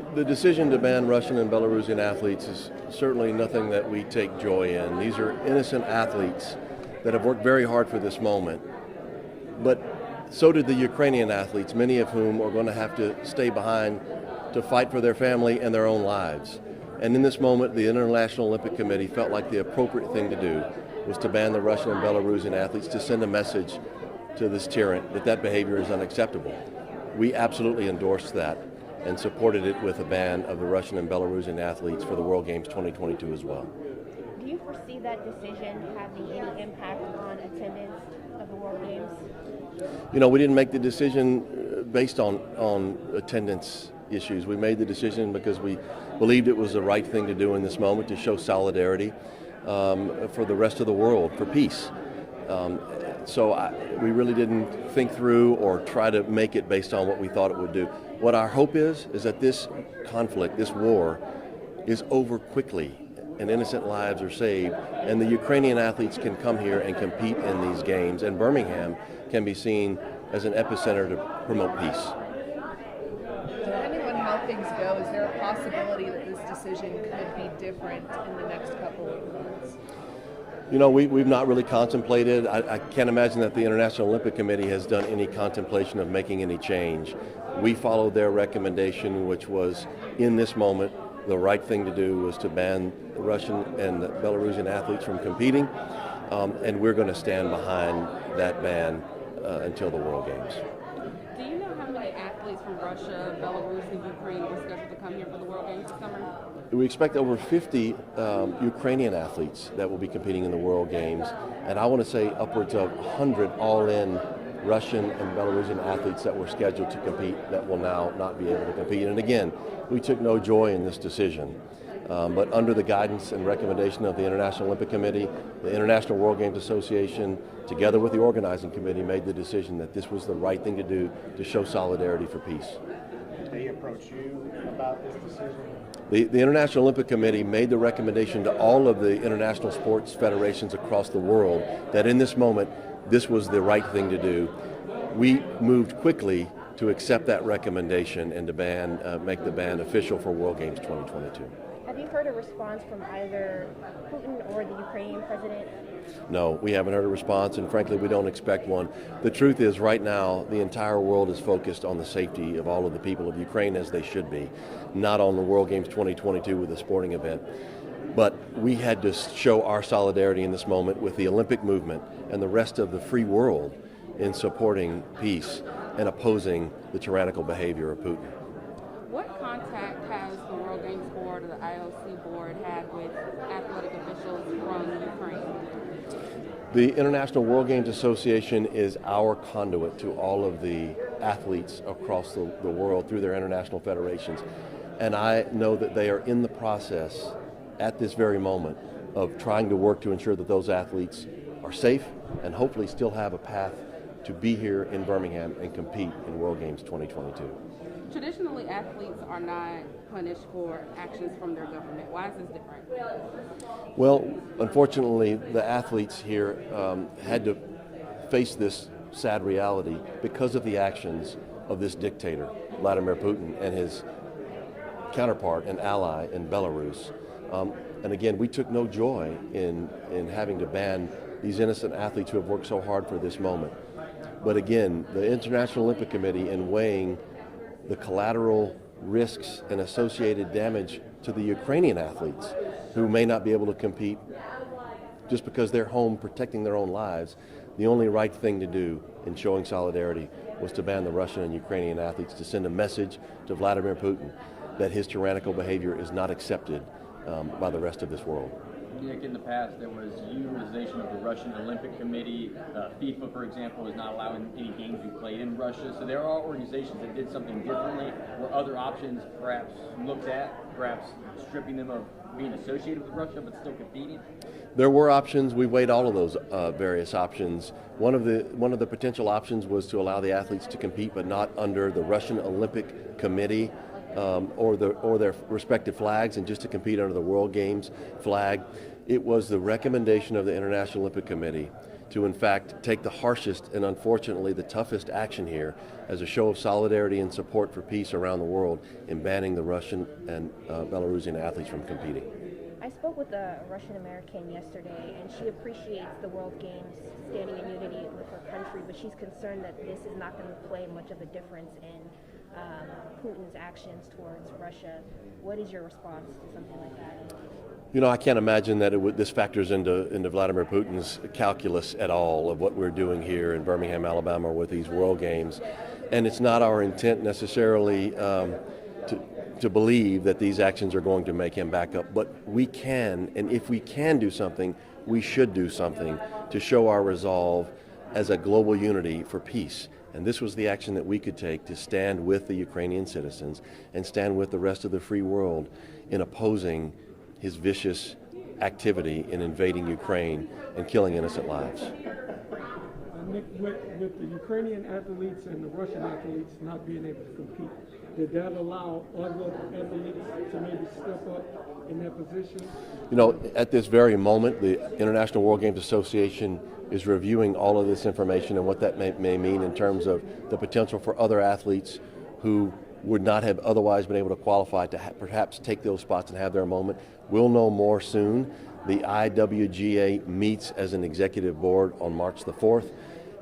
The decision to ban Russian and Belarusian athletes is certainly nothing that we take joy in. These are innocent athletes that have worked very hard for this moment. But so did the Ukrainian athletes, many of whom are going to have to stay behind to fight for their family and their own lives. And in this moment, the International Olympic Committee felt like the appropriate thing to do was to ban the Russian and Belarusian athletes to send a message to this tyrant that that behavior is unacceptable. We absolutely endorsed that and supported it with a ban of the Russian and Belarusian athletes for the World Games 2022 as well. Do you foresee that decision having any impact on attendance of the World Games? You know, we didn't make the decision based on attendance issues. We made the decision because we believed it was the right thing to do in this moment to show solidarity for the rest of the world, for peace. We really didn't think through or try to make it based on what we thought it would do. What our hope is that this conflict, this war, is over quickly and innocent lives are saved, and the Ukrainian athletes can come here and compete in these games, and Birmingham can be seen as an epicenter to promote peace. Depending on how things go, is there a possibility that this decision could be different in the next couple of months? You know, we've not really contemplated. I can't imagine that the International Olympic Committee has done any contemplation of making any change. We followed their recommendation, which was, in this moment, the right thing to do was to ban the Russian and the Belarusian athletes from competing, and we're going to stand behind that ban until the World Games. Do you know how many athletes from Russia, Belarus, and Ukraine were scheduled to come here for the World Games this summer? We expect over 50 Ukrainian athletes that will be competing in the World Games, and I want to say upwards of 100 all-in Russian and Belarusian athletes that were scheduled to compete that will now not be able to compete. And again, we took no joy in this decision. But under the guidance and recommendation of the International Olympic Committee, the International World Games Association, together with the organizing committee, made the decision that this was the right thing to do to show solidarity for peace. Did they approach you about this decision? The International Olympic Committee made the recommendation to all of the international sports federations across the world that in this moment, this was the right thing to do. We moved quickly to accept that recommendation and to make the ban official for World Games 2022. Have you heard a response from either Putin or the Ukrainian president? No, we haven't heard a response, and frankly, we don't expect one. The truth is, right now, the entire world is focused on the safety of all of the people of Ukraine, as they should be, not on the World Games 2022 with a sporting event. But we had to show our solidarity in this moment with the Olympic movement and the rest of the free world in supporting peace and opposing the tyrannical behavior of Putin. What contact has the World Games Board or the IOC board had with athletic officials from Ukraine? The International World Games Association is our conduit to all of the athletes across the world through their international federations. And I know that they are in the process at this very moment of trying to work to ensure that those athletes are safe and hopefully still have a path to be here in Birmingham and compete in World Games 2022. Traditionally, athletes are not punished for actions from their government. Why is this different? Well, unfortunately, the athletes here had to face this sad reality because of the actions of this dictator, Vladimir Putin, and his counterpart and ally in Belarus. And again, we took no joy in having to ban these innocent athletes who have worked so hard for this moment. But again, the International Olympic Committee, in weighing the collateral risks and associated damage to the Ukrainian athletes who may not be able to compete just because they're home protecting their own lives, the only right thing to do in showing solidarity was to ban the Russian and Ukrainian athletes, to send a message to Vladimir Putin that his tyrannical behavior is not accepted by the rest of this world. Nick, in the past, there was utilization of the Russian Olympic Committee. FIFA, for example, is not allowing any games to be played in Russia. So there are organizations that did something differently. Were other options perhaps looked at, perhaps stripping them of being associated with Russia but still competing? There were options. We weighed all of those various options. One of the potential options was to allow the athletes to compete, but not under the Russian Olympic Committee or their respective flags, and just to compete under the World Games flag. It was the recommendation of the International Olympic Committee to in fact take the harshest and unfortunately the toughest action here as a show of solidarity and support for peace around the world in banning the Russian and Belarusian athletes from competing. I spoke with a Russian American yesterday, and she appreciates the World Games standing in unity with her country, but she's concerned that this is not going to play much of a difference in Putin's actions towards Russia. What is your response to something like that? You know, I can't imagine that this factors into Vladimir Putin's calculus at all of what we're doing here in Birmingham, Alabama with these World Games. And it's not our intent necessarily to believe that these actions are going to make him back up. But we can, and if we can do something, we should do something to show our resolve as a global unity for peace. And this was the action that we could take to stand with the Ukrainian citizens and stand with the rest of the free world in opposing his vicious activity in invading Ukraine and killing innocent lives. Nick, with the Ukrainian athletes and the Russian athletes not being able to compete, did that allow other athletes to maybe step up in that position? You know, at this very moment, the International World Games Association is reviewing all of this information and what that may mean in terms of the potential for other athletes who would not have otherwise been able to qualify to perhaps take those spots and have their moment. We'll know more soon. The IWGA meets as an executive board on March the 4th.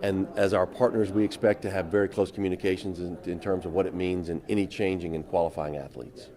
And as our partners, we expect to have very close communications in terms of what it means in any changing in qualifying athletes.